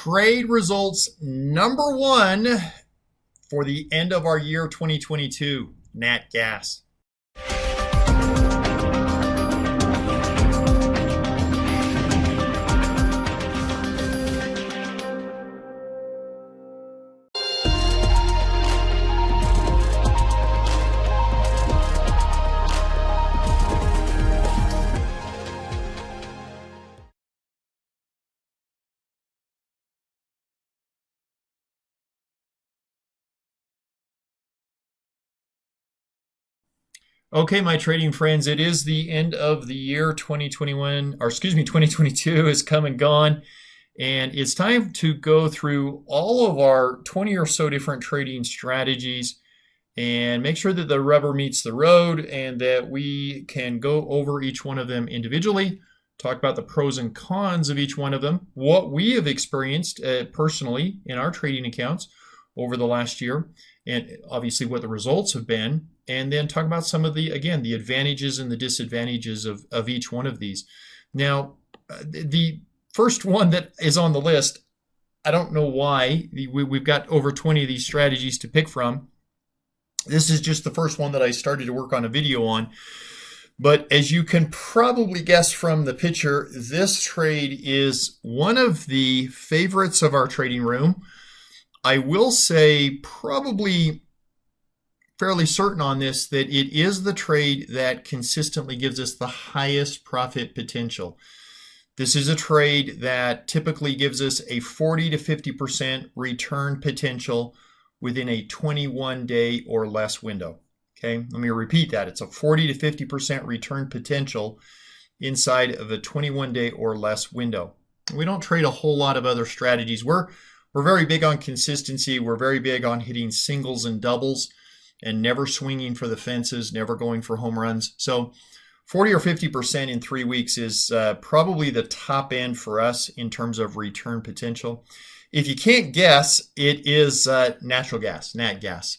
trade results number one for the end of our year 2022, Nat Gas. Okay, my trading friends, it is the end of the year 2022 is come and gone. And it's time to go through all of our 20 or so different trading strategies and make sure that the rubber meets the road and that we can go over each one of them individually, talk about the pros and cons of each one of them, what we have experienced personally in our trading accounts over the last year, and obviously what the results have been, and then talk about some of the advantages and the disadvantages of each one of these. Now, the first one that is on the list, I don't know why. We've got over 20 of these strategies to pick from. This is just the first one that I started to work on a video on. But as you can probably guess from the picture, this trade is one of the favorites of our trading room. I will say probably fairly certain on this that it is the trade that consistently gives us the highest profit potential. This is a trade that typically gives us a 40 to 50% return potential within a 21-day or less window. Okay, let me repeat that. It's a 40 to 50% return potential inside of a 21-day or less window. We don't trade a whole lot of other strategies. We're very big on consistency. We're very big on hitting singles and doubles and never swinging for the fences, never going for home runs. So 40 or 50% in 3 weeks is probably the top end for us in terms of return potential. If you can't guess, it is natural gas, nat gas.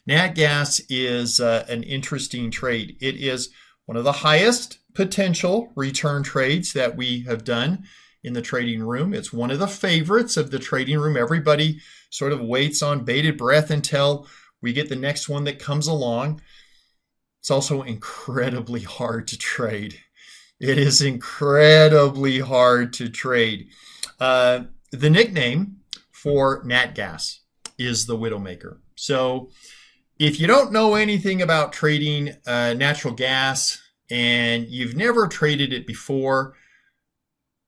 Nat gas is an interesting trade. It is one of the highest potential return trades that we have done in the trading room. It's one of the favorites of the trading room. Everybody sort of waits on bated breath until we get the next one that comes along. It's also incredibly hard to trade. It is incredibly hard to trade. The nickname for nat gas is the Widowmaker. So if you don't know anything about trading natural gas and you've never traded it before,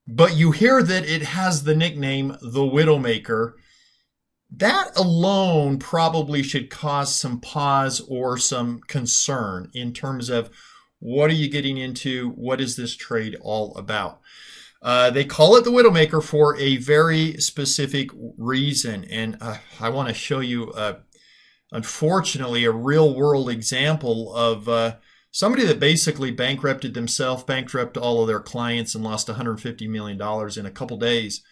but you hear that it has the nickname the Widowmaker, that alone probably should cause some pause or some concern in terms of what are you getting into? What is this trade all about? They call it the Widowmaker for a very specific reason. And I want to show you, unfortunately, a real world example of somebody that basically bankrupted themselves, bankrupted all of their clients, and lost $150 million in a couple days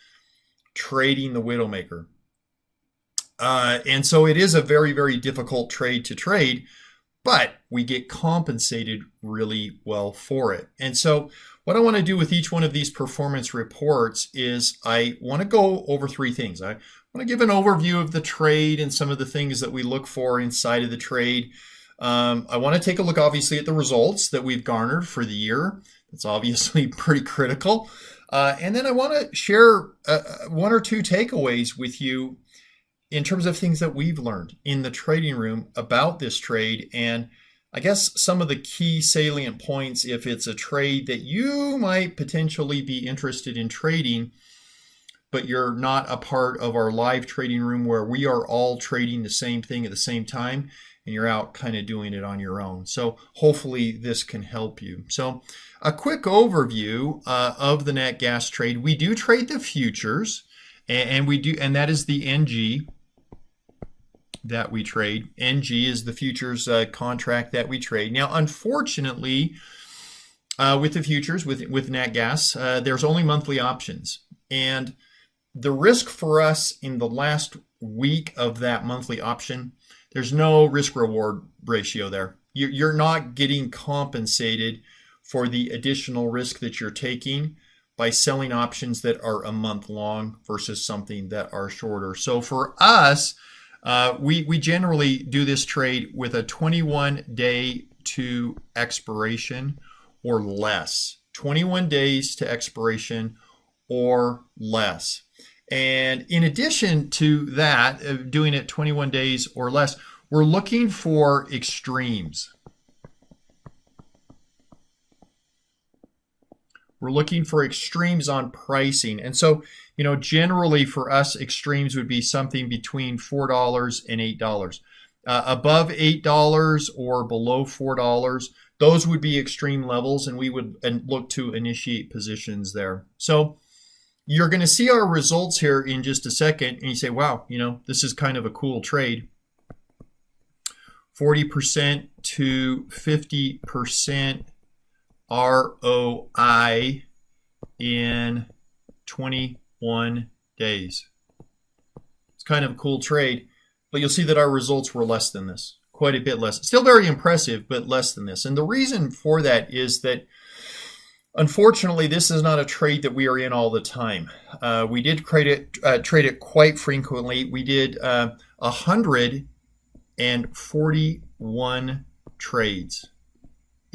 trading the Widowmaker. And so it is a very, very difficult trade to trade, but we get compensated really well for it. And so what I want to do with each one of these performance reports is I want to go over three things. I want to give an overview of the trade and some of the things that we look for inside of the trade. I want to take a look, obviously, at the results that we've garnered for the year. That's obviously pretty critical. And then I want to share one or two takeaways with you in terms of things that we've learned in the trading room about this trade, and I guess some of the key salient points if it's a trade that you might potentially be interested in trading, but you're not a part of our live trading room where we are all trading the same thing at the same time and you're out kind of doing it on your own. So hopefully this can help you. So a quick overview of the nat gas trade. We do trade the futures, and that is the NG that we trade. NG is the futures contract that we trade. Now, unfortunately, with the futures, with nat gas, there's only monthly options. And the risk for us in the last week of that monthly option, there's no risk reward ratio there. You're not getting compensated for the additional risk that you're taking by selling options that are a month long versus something that are shorter. So for us, we generally do this trade with a 21-day to expiration or less. 21 days to expiration or less. And in addition to that, doing it 21 days or less, we're looking for extremes. We're looking for extremes on pricing. And so, generally for us, extremes would be something between $4 and $8. Above $8 or below $4, those would be extreme levels, and we would look to initiate positions there. So you're going to see our results here in just a second, and you say, wow, this is kind of a cool trade. 40% to 50% ROI in 21 days. It's kind of a cool trade, but you'll see that our results were less than this, quite a bit less. Still very impressive, but less than this. And the reason for that is that, unfortunately, this is not a trade that we are in all the time. We did trade it quite frequently. We did 141 trades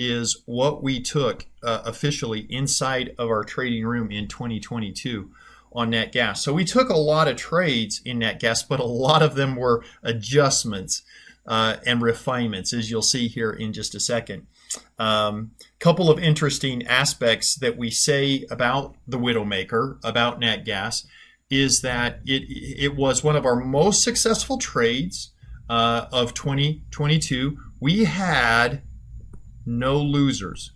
is what we took officially inside of our trading room in 2022 on nat gas. So we took a lot of trades in nat gas, but a lot of them were adjustments and refinements, as you'll see here in just a second. Couple of interesting aspects that we say about the Widowmaker, about nat gas, is that it was one of our most successful trades of 2022. We had no losers.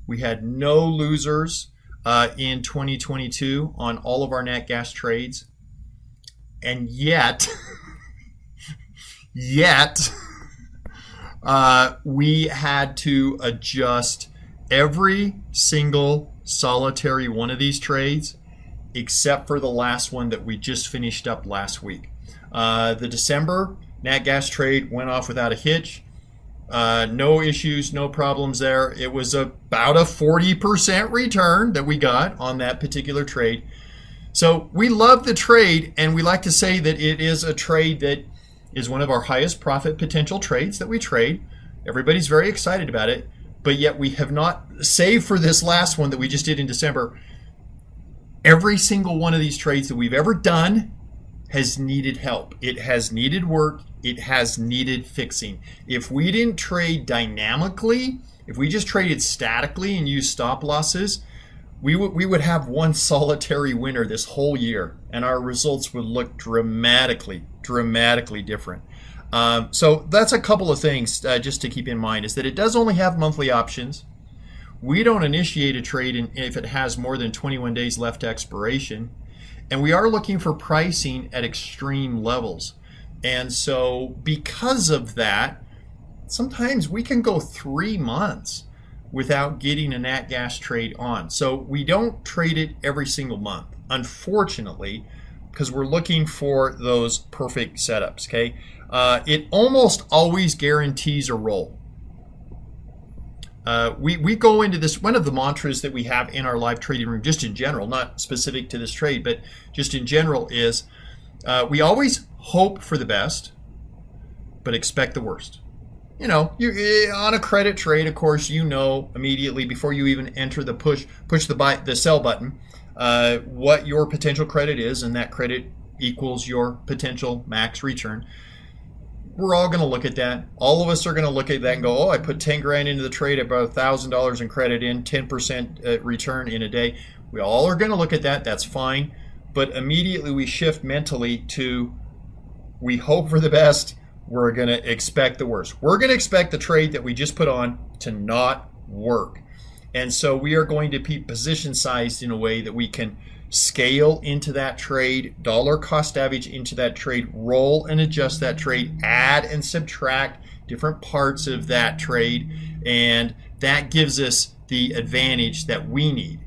We had no losers in 2022 on all of our nat gas trades, and yet we had to adjust every single solitary one of these trades except for the last one that we just finished up last week. The December nat gas trade went off without a hitch. No issues, no problems there. It was about a 40% return that we got on that particular trade. So we love the trade, and we like to say that it is a trade that is one of our highest profit potential trades that we trade. Everybody's very excited about it, but yet we have not, save for this last one that we just did in December, every single one of these trades that we've ever done has needed help. It has needed work. It has needed fixing. If we didn't trade dynamically, if we just traded statically and used stop losses, we would have one solitary winner this whole year, and our results would look dramatically different. So that's a couple of things just to keep in mind, is that it does only have monthly options. We don't initiate a trade if it has more than 21 days left to expiration. And we are looking for pricing at extreme levels. And so because of that, sometimes we can go 3 months without getting a nat gas trade on. So we don't trade it every single month, unfortunately, because we're looking for those perfect setups, okay? It almost always guarantees a roll. We go into this, one of the mantras that we have in our live trading room, just in general, not specific to this trade, but just in general, is we always hope for the best, but expect the worst. On a credit trade, of course, immediately before you even enter the push the sell button, what your potential credit is, and that credit equals your potential max return. We're all going to look at that. All of us are going to look at that and go, oh, I put 10 grand into the trade, about $1,000 in credit in, 10% return in a day. We all are going to look at that. That's fine. But immediately we shift mentally to, we hope for the best. We're going to expect the worst. We're going to expect the trade that we just put on to not work. And so we are going to be position sized in a way that we can scale into that trade, dollar cost average into that trade, roll and adjust that trade, add and subtract different parts of that trade, and that gives us the advantage that we need.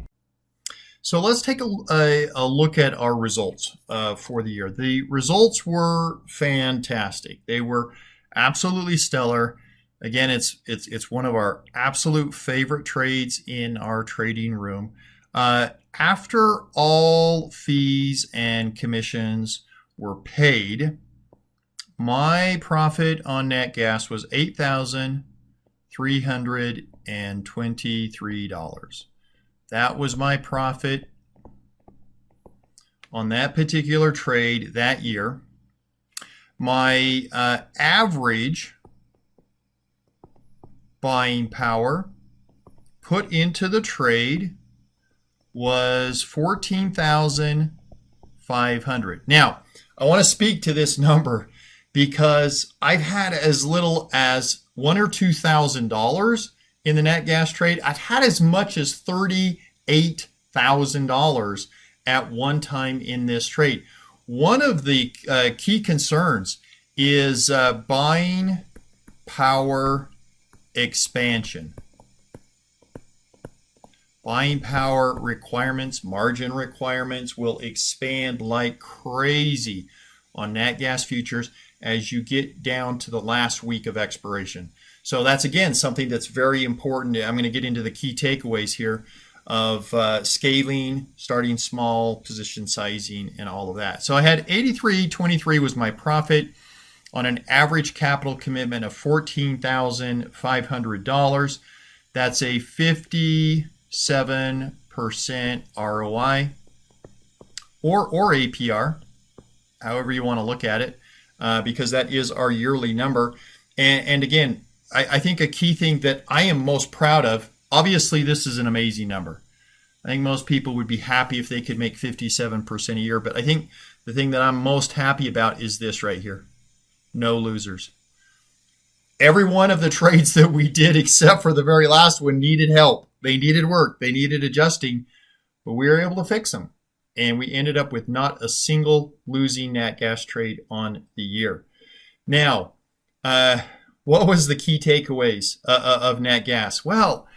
So let's take a look at our results for the year. The results were fantastic. They were absolutely stellar. Again, it's one of our absolute favorite trades in our trading room. After all fees and commissions were paid, my profit on nat gas was $8,323. That was my profit on that particular trade that year. My average buying power put into the trade was 14,500. Now, I want to speak to this number because I've had as little as $1,000 or $2,000 in the nat gas trade. I've had as much as $38,000 at one time in this trade. One of the key concerns is buying power expansion. Buying power requirements, margin requirements will expand like crazy on nat gas futures as you get down to the last week of expiration. So that's, again, something that's very important. I'm going to get into the key takeaways here of scaling, starting small, position sizing, and all of that. So I had 83.23 was my profit on an average capital commitment of $14,500. That's a 57% ROI or APR, however you want to look at it, because that is our yearly number. And again, I think a key thing that I am most proud of, obviously this is an amazing number. I think most people would be happy if they could make 57% a year, but I think the thing that I'm most happy about is this right here. No losers. Every one of the trades that we did, except for the very last one, needed help. They needed work. They needed adjusting, but we were able to fix them. And we ended up with not a single losing nat gas trade on the year. Now, what was the key takeaways of nat gas? Well,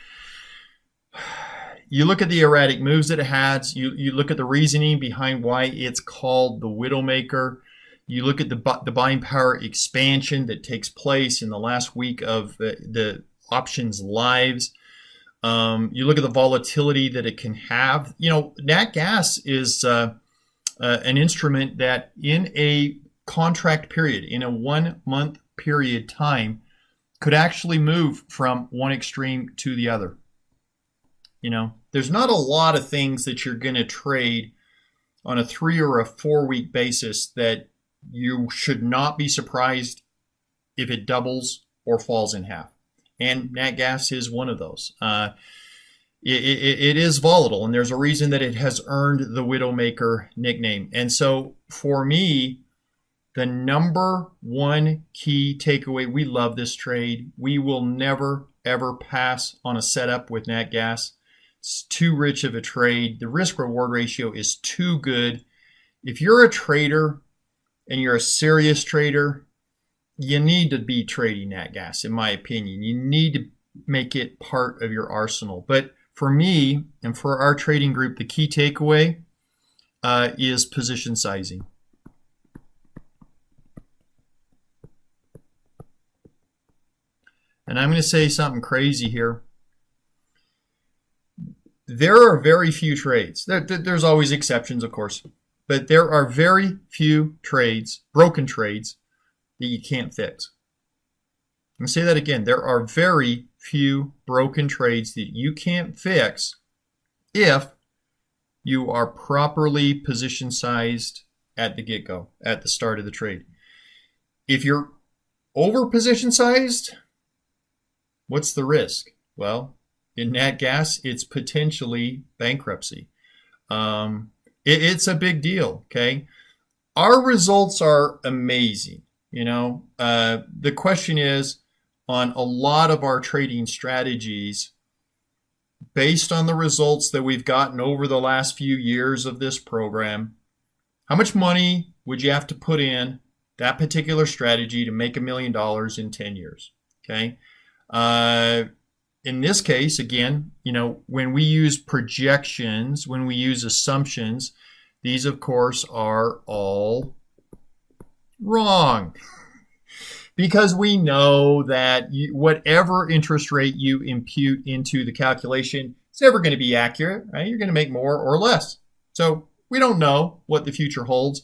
you look at the erratic moves that it has. You look at the reasoning behind why it's called the Widowmaker. You look at the buying power expansion that takes place in the last week of the options lives. You look at the volatility that it can have. You know, nat gas is an instrument that in a contract period, in a 1 month period time, could actually move from one extreme to the other. You know, there's not a lot of things that you're going to trade on a 3 or a 4 week basis that you should not be surprised if it doubles or falls in half. And nat gas is one of those. It is volatile, and there's a reason that it has earned the Widowmaker nickname. And so for me, the number one key takeaway, we love this trade. We will never, ever pass on a setup with nat gas. It's too rich of a trade. The risk-reward ratio is too good. If you're a trader and you're a serious trader, you need to be trading nat gas, in my opinion. You need to make it part of your arsenal. But for me and for our trading group, the key takeaway is position sizing. And I'm going to say something crazy here. There are very few trades. There's always exceptions, of course. But there are very few trades, broken trades, that you can't fix. I'm going to say that again. There are very few broken trades that you can't fix if you are properly position sized at the get-go, at the start of the trade. If you're over position sized, what's the risk? Well, in nat gas, it's potentially bankruptcy. It's a big deal, okay? Our results are amazing. You know, the question is, on a lot of our trading strategies, based on the results that we've gotten over the last few years of this program, how much money would you have to put in that particular strategy to make $1 million in 10 years? Okay. In this case, again, you know, when we use projections, when we use assumptions, these, of course, are all wrong. because we know that whatever interest rate you impute into the calculation, it's never going to be accurate, right? You're going to make more or less. So we don't know what the future holds,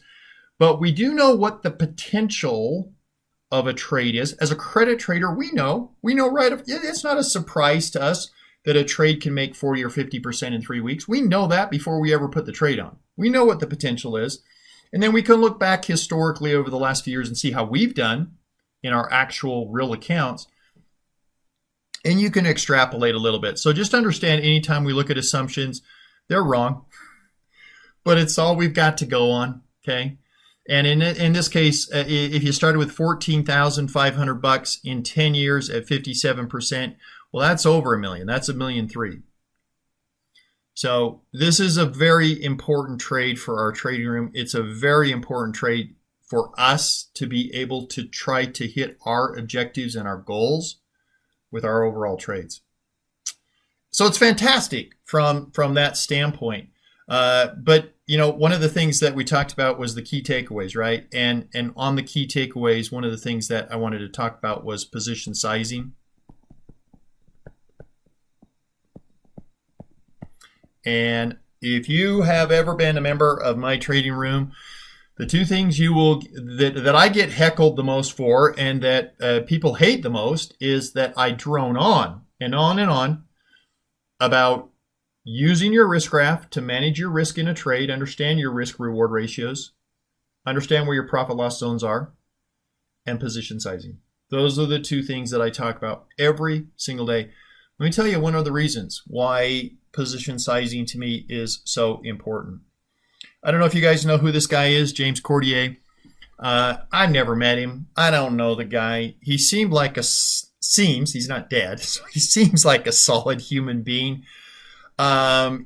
but we do know what the potential of a trade is. As a credit trader, we know right, it's not a surprise to us that a trade can make 40 or 50% in 3 weeks. We know that before we ever put the trade on. We know what the potential is. And then we can look back historically over the last few years and see how we've done in our actual real accounts. And you can extrapolate a little bit. So just understand anytime we look at assumptions, they're wrong. But it's all we've got to go on, okay? And in this case, if you started with $14,500 in 10 years at 57%, well, that's over $1 million. That's $1.3 million. So this is a very important trade for our trading room. It's a very important trade for us to be able to try to hit our objectives and our goals with our overall trades. So it's fantastic from that standpoint. But one of the things that we talked about was the key takeaways, right? And on the key takeaways, one of the things that I wanted to talk about was position sizing. And if you have ever been a member of my trading room, the two things that I get heckled the most for and that people hate the most is that I drone on and on and on about using your risk graph to manage your risk in a trade, understand your risk reward ratios, understand where your profit loss zones are, and position sizing. Those are the two things that I talk about every single day. Let me tell you one of the reasons why position sizing to me is so important. I don't know if you guys know who this guy is, James Cordier. I've never met him. I don't know the guy. He he's not dead, so he seems like a solid human being.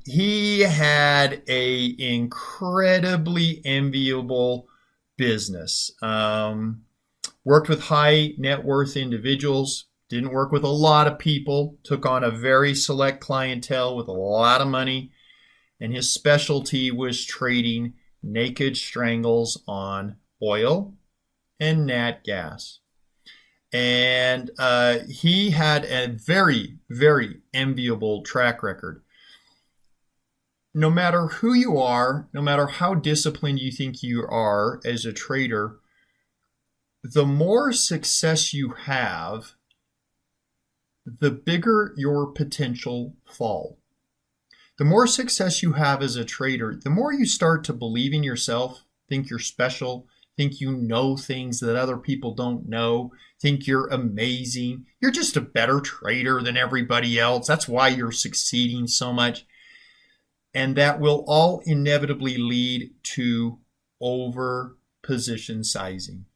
He had a incredibly enviable business. Worked with high net worth individuals, didn't work with a lot of people, took on a very select clientele with a lot of money, and his specialty was trading naked strangles on oil and nat gas. And he had a very, very enviable track record. No matter who you are, no matter how disciplined you think you are as a trader, the more success you have, the bigger your potential fall. The more success you have as a trader, the more you start to believe in yourself, think you're special, think you know things that other people don't know, think you're amazing. You're just a better trader than everybody else. That's why you're succeeding so much. And that will all inevitably lead to over position sizing.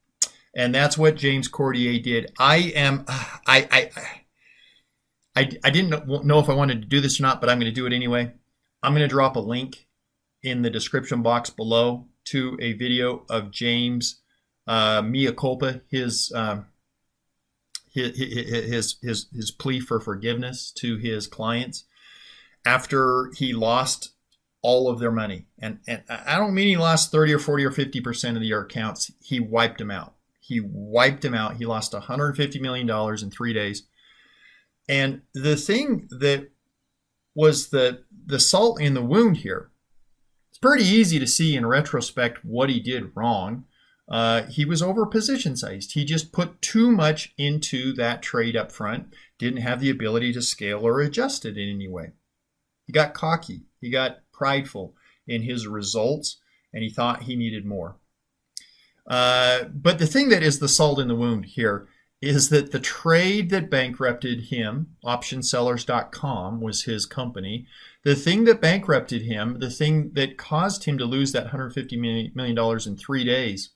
And that's what James Cordier did. I didn't know if I wanted to do this or not, but I'm going to do it anyway. I'm going to drop a link in the description box below to a video of James mea culpa, his plea for forgiveness to his clients after he lost all of their money. And I don't mean he lost 30 or 40 or 50% of their accounts. He wiped them out. He lost $150 million in 3 days. And the thing that was the salt in the wound here, it's pretty easy to see in retrospect what he did wrong. He was over position sized. He just put too much into that trade up front, didn't have the ability to scale or adjust it in any way. He got cocky. He got prideful in his results, and he thought he needed more. But the thing that is the salt in the wound here is that the trade that bankrupted him, optionsellers.com was his company, the thing that bankrupted him, the thing that caused him to lose that $150 million in 3 days,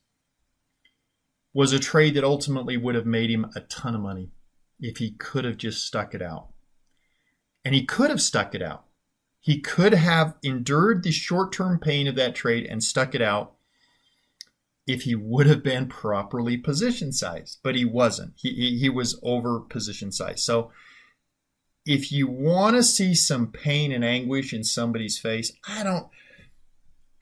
was a trade that ultimately would have made him a ton of money if he could have just stuck it out. And he could have stuck it out. He could have endured the short-term pain of that trade and stuck it out if he would have been properly position sized, but he wasn't. He was over position sized. So if you want to see some pain and anguish in somebody's face, I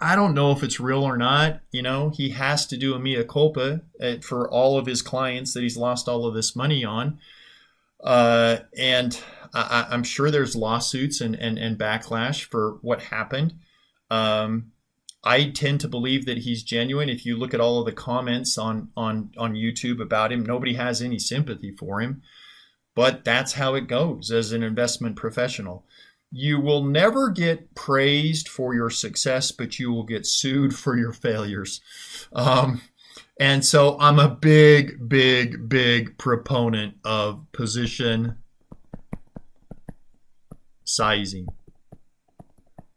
I don't know if it's real or not. You know, he has to do a mea culpa for all of his clients that he's lost all of this money on. And I'm sure there's lawsuits and backlash for what happened. I tend to believe that he's genuine. If you look at all of the comments on YouTube about him, nobody has any sympathy for him. But that's how it goes as an investment professional. You will never get praised for your success, but you will get sued for your failures. And so I'm a big, big, big proponent of position sizing.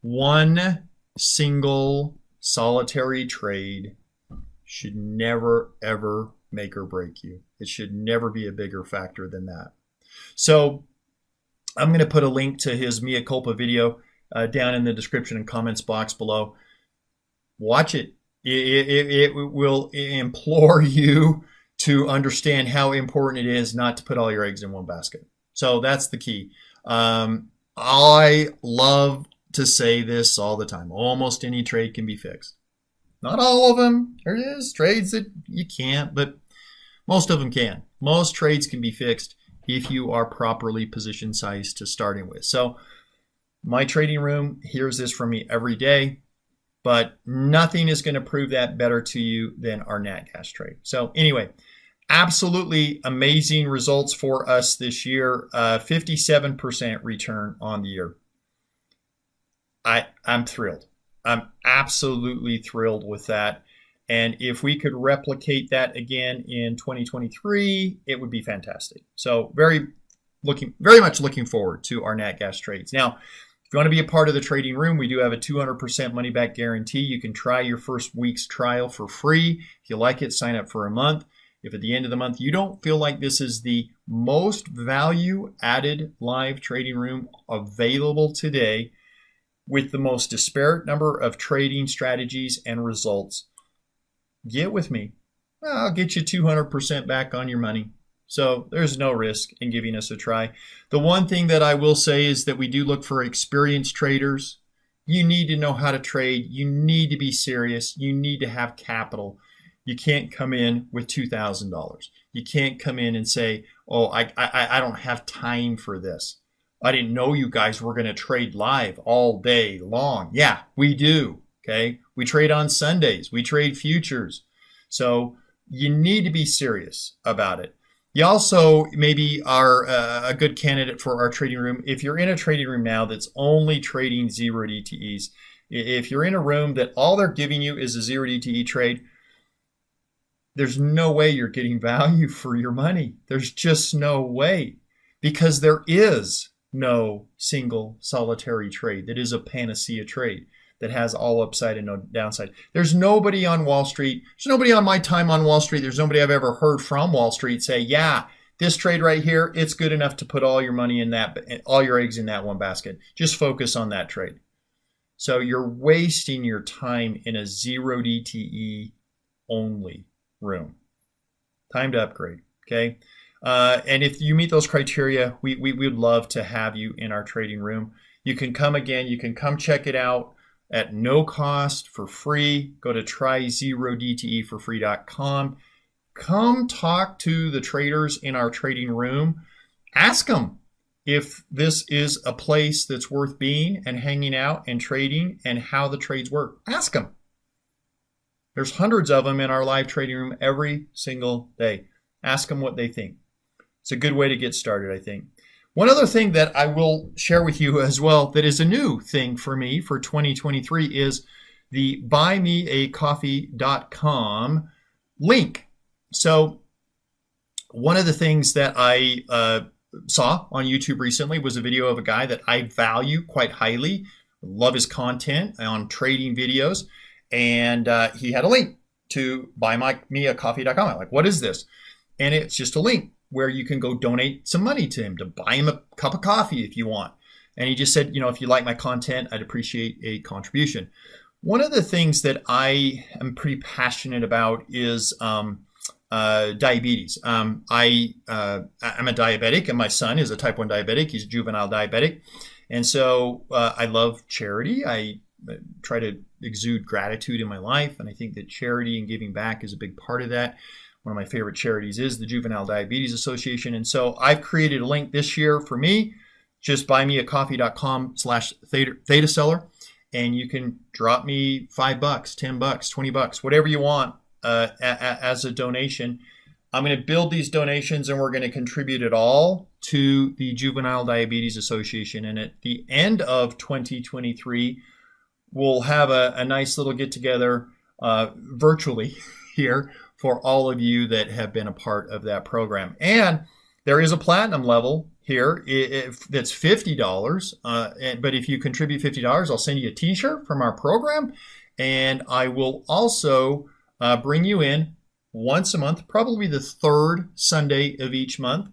One single solitary trade should never, ever make or break you. It should never be a bigger factor than that. So I'm going to put a link to his mea culpa video down in the description and comments box below. Watch it. It will implore you to understand how important it is not to put all your eggs in one basket. So that's the key. I love to say this all the time. Almost any trade can be fixed. Not all of them. There is trades that you can't, but most of them can. Most trades can be fixed if you are properly position sized to starting with. So my trading room hears this from me every day, but nothing is going to prove that better to you than our nat gas trade. So anyway, absolutely amazing results for us this year. 57% return on the year. I'm thrilled. I'm absolutely thrilled with that. And if we could replicate that again in 2023, it would be fantastic. So very much looking forward to our nat gas trades. Now, if you want to be a part of the trading room, we do have a 200% money back guarantee. You can try your first week's trial for free. If you like it, sign up for a month. If at the end of the month you don't feel like this is the most value added live trading room available today with the most disparate number of trading strategies and results, get with me. I'll get you 200% back on your money. So there's no risk in giving us a try. The one thing that I will say is that we do look for experienced traders. You need to know how to trade. You need to be serious. You need to have capital. You can't come in with $2,000. You can't come in and say, oh, I don't have time for this. I didn't know you guys were going to trade live all day long. Yeah, we do. Okay. We trade on Sundays. We trade futures. So you need to be serious about it. You also maybe are a good candidate for our trading room. If you're in a trading room now that's only trading zero DTEs, if you're in a room that all they're giving you is a zero DTE trade, there's no way you're getting value for your money. There's just no way, because there is no single solitary trade that is a panacea trade that has all upside and no downside. There's nobody on Wall Street. There's nobody on my time on Wall Street. There's nobody I've ever heard from Wall Street say, yeah, this trade right here, it's good enough to put all your money in that, all your eggs in that one basket. Just focus on that trade. So you're wasting your time in a zero DTE only room. Time to upgrade, okay? And if you meet those criteria, we would love to have you in our trading room. You can come again. You can come check it out at no cost for free. Go to tryzerodteforfree.com. Come talk to the traders in our trading room. Ask them if this is a place that's worth being and hanging out and trading and how the trades work. Ask them. There's hundreds of them in our live trading room every single day. Ask them what they think. It's a good way to get started, I think. One other thing that I will share with you as well that is a new thing for me for 2023 is the buymeacoffee.com link. So one of the things that I saw on YouTube recently was a video of a guy that I value quite highly, love his content on trading videos, and he had a link to buymeacoffee.com. I'm like, what is this? And it's just a link where you can go donate some money to him to buy him a cup of coffee if you want. And he just said, you know, if you like my content, I'd appreciate a contribution. One of the things that I am pretty passionate about is diabetes. I'm a diabetic, and my son is a type 1 diabetic. He's a juvenile diabetic. And so I love charity. I try to exude gratitude in my life, and I think that charity and giving back is a big part of that. One of my favorite charities is the Juvenile Diabetes Association, and so I've created a link this year for me. Just buymeacoffee.com/thetaseller, and you can drop me $5, $10, $20, whatever you want as a donation. I'm going to build these donations, and we're going to contribute it all to the Juvenile Diabetes Association. And at the end of 2023, we'll have a nice little get-together virtually here for all of you that have been a part of that program. And there is a platinum level here that's $50. But if you contribute $50, I'll send you a t-shirt from our program. And I will also bring you in once a month, probably the third Sunday of each month,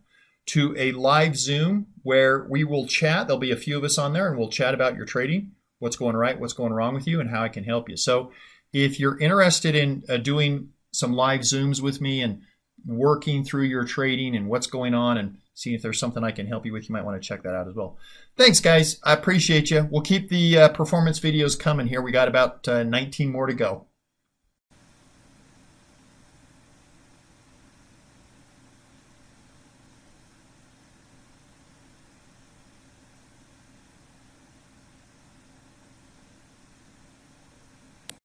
to a live Zoom where we will chat. There'll be a few of us on there, and we'll chat about your trading, what's going right, what's going wrong with you, and how I can help you. So if you're interested in doing some live Zooms with me and working through your trading and what's going on and seeing if there's something I can help you with, you might want to check that out as well. Thanks, guys. I appreciate you. We'll keep the performance videos coming here. We got about 19 more to go.